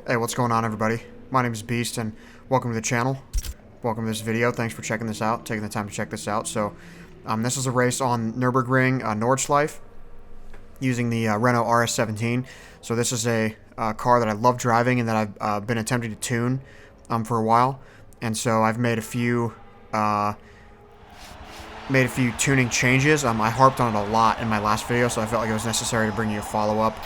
Hey, what's going on, everybody? My name is Beast, and welcome to the channel. Welcome to this video. Thanks for checking this out, taking the time to check this out. So, this is a race on Nürburgring Nordschleife using the Renault RS17. So this is a car that I love driving and that I've been attempting to tune for a while. And so I've made a few tuning changes. I harped on it a lot in my last video, so I felt like it was necessary to bring you a follow-up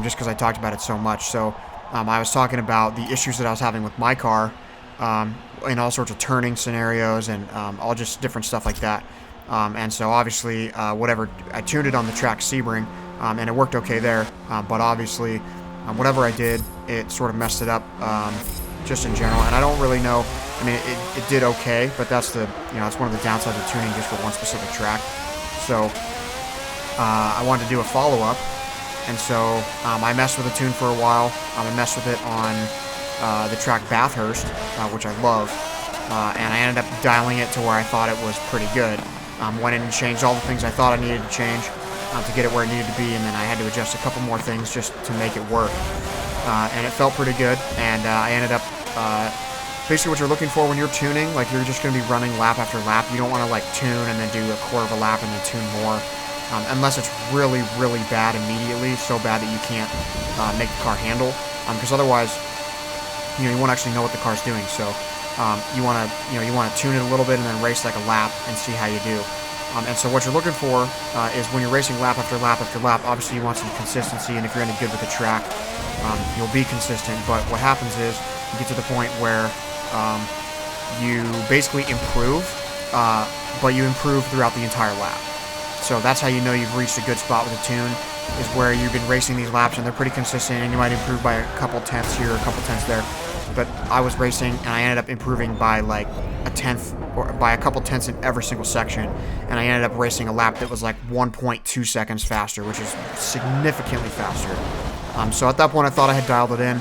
just because I talked about it so much. So I was talking about the issues that I was having with my car in all sorts of turning scenarios and all just different stuff like that. And so obviously, whatever, I tuned it on the track Sebring, and it worked okay there. But obviously, whatever I did, it sort of messed it up just in general. And I don't really know. I mean, it did okay, but that's that's one of the downsides of tuning just for one specific track. So I wanted to do a follow-up. And so I messed with the tune for a while. I messed with it on the track Bathurst, which I love. And I ended up dialing it to where I thought it was pretty good. Went in and changed all the things I thought I needed to change to get it where it needed to be. And then I had to adjust a couple more things just to make it work. And it felt pretty good. And I ended up... basically what you're looking for when you're tuning, like you're just going to be running lap after lap. You don't want to like tune and then do a quarter of a lap and then tune more. Unless it's really, really bad immediately, so bad that you can't make the car handle, because otherwise, you won't actually know what the car's doing. So you want to tune it a little bit and then race like a lap and see how you do. And so what you're looking for is when you're racing lap after lap after lap. Obviously, you want some consistency, and if you're any good with the track, you'll be consistent. But what happens is you get to the point where you basically improve, but you improve throughout the entire lap. So that's how you know you've reached a good spot with a tune, is where you've been racing these laps and they're pretty consistent, and you might improve by a couple tenths here, a couple tenths there. But I was racing and I ended up improving by like a tenth or by a couple tenths in every single section, and I ended up racing a lap that was like 1.2 seconds faster, which is significantly faster. So at that point I thought I had dialed it in,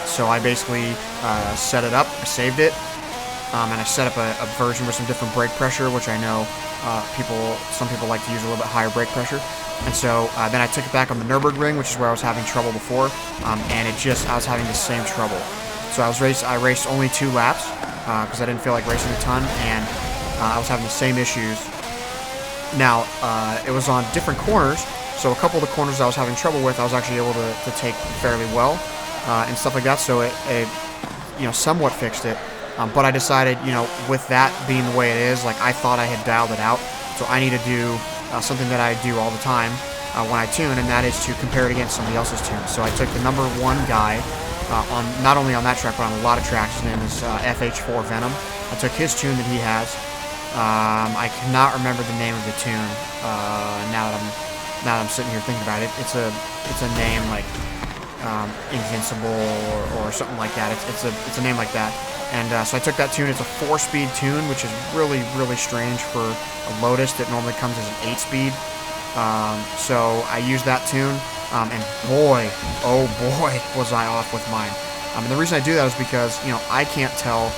so I basically set it up, I saved it, and I set up a version with some different brake pressure, which I know some people like to use a little bit higher brake pressure. And so then I took it back on the Nürburgring, which is where I was having trouble before, and I was having the same trouble. So I raced only 2 laps because I didn't feel like racing a ton, and I was having the same issues. Now it was on different corners, so a couple of the corners I was having trouble with, I was actually able to take fairly well and stuff like that. So it somewhat fixed it. But I decided, with that being the way it is, like I thought I had dialed it out, so I need to do something that I do all the time when I tune, and that is to compare it against somebody else's tune. So I took the number 1 guy on not only on that track, but on a lot of tracks. His name is FH4 Venom. I took his tune that he has. I cannot remember the name of the tune now that I'm sitting here thinking about it. It's a name like Invincible or something like that. It's a name like that. And so I took that tune. It's a 4-speed tune, which is really, really strange for a Lotus that normally comes as an 8-speed. So I used that tune, and boy, oh boy, was I off with mine. And the reason I do that is because, I can't tell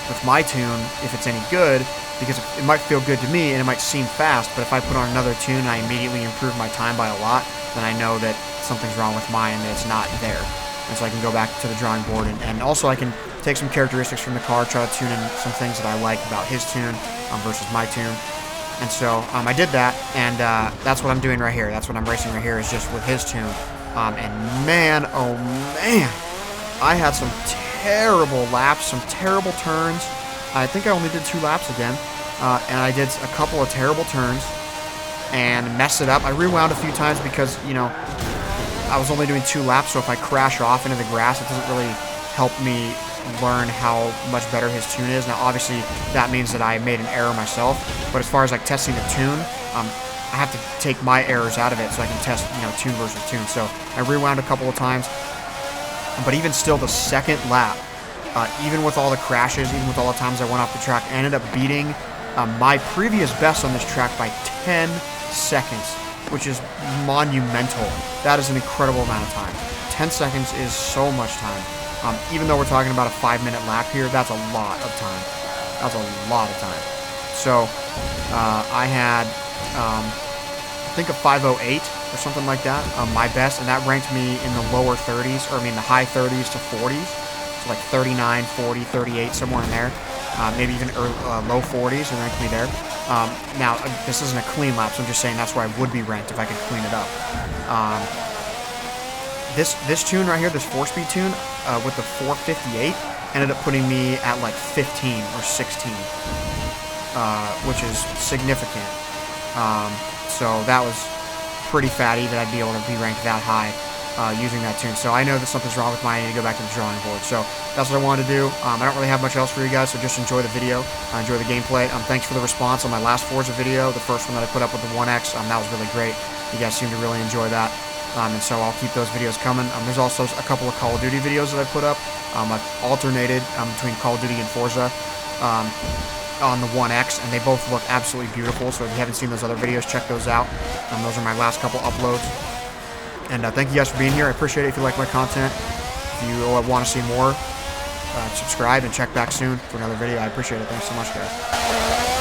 with my tune if it's any good, because it might feel good to me and it might seem fast, but if I put on another tune and I immediately improve my time by a lot, then I know that something's wrong with mine and that it's not there. And so I can go back to the drawing board, and also I can take some characteristics from the car, try to tune in some things that I like about his tune versus my tune. And so I did that, and that's what I'm doing right here. That's what I'm racing right here, is just with his tune. And man, oh man, I had some terrible laps, some terrible turns. I think I only did 2 laps again, and I did a couple of terrible turns and messed it up. I rewound a few times because, I was only doing 2 laps, so if I crash off into the grass, it doesn't really help me learn how much better his tune is. Now, obviously, that means that I made an error myself, but as far as like testing the tune, I have to take my errors out of it so I can test, tune versus tune. So I rewound a couple of times, but even still, the second lap, even with all the crashes, even with all the times I went off the track, I ended up beating my previous best on this track by 10 seconds, which is monumental. That is an incredible amount of time. 10 seconds is so much time. Even though we're talking about a 5-minute lap here, that's a lot of time. That's a lot of time. So I had, I think a 5:08 or something like that, my best, and that ranked me in the lower 30s, or I mean the high 30s to 40s, so like 39, 40, 38, somewhere in there, maybe even low 40s, and ranked me there. Now, this isn't a clean lap, so I'm just saying that's where I would be ranked if I could clean it up. This tune right here, this 4-speed tune, with the 458, ended up putting me at like 15 or 16, which is significant. So that was pretty fatty that I'd be able to be ranked that high using that tune. So I know that something's wrong with mine. I need to go back to the drawing board. So that's what I wanted to do. I don't really have much else for you guys, so just enjoy the video. Enjoy the gameplay. Thanks for the response on my last Forza video, the first one that I put up with the 1X. That was really great. You guys seem to really enjoy that. And so I'll keep those videos coming. There's also a couple of Call of Duty videos that I put up. I've alternated between Call of Duty and Forza on the 1X, and they both look absolutely beautiful. So if you haven't seen those other videos, check those out. Those are my last couple uploads. And thank you guys for being here. I appreciate it if you like my content. If you want to see more, subscribe and check back soon for another video. I appreciate it. Thanks so much, guys.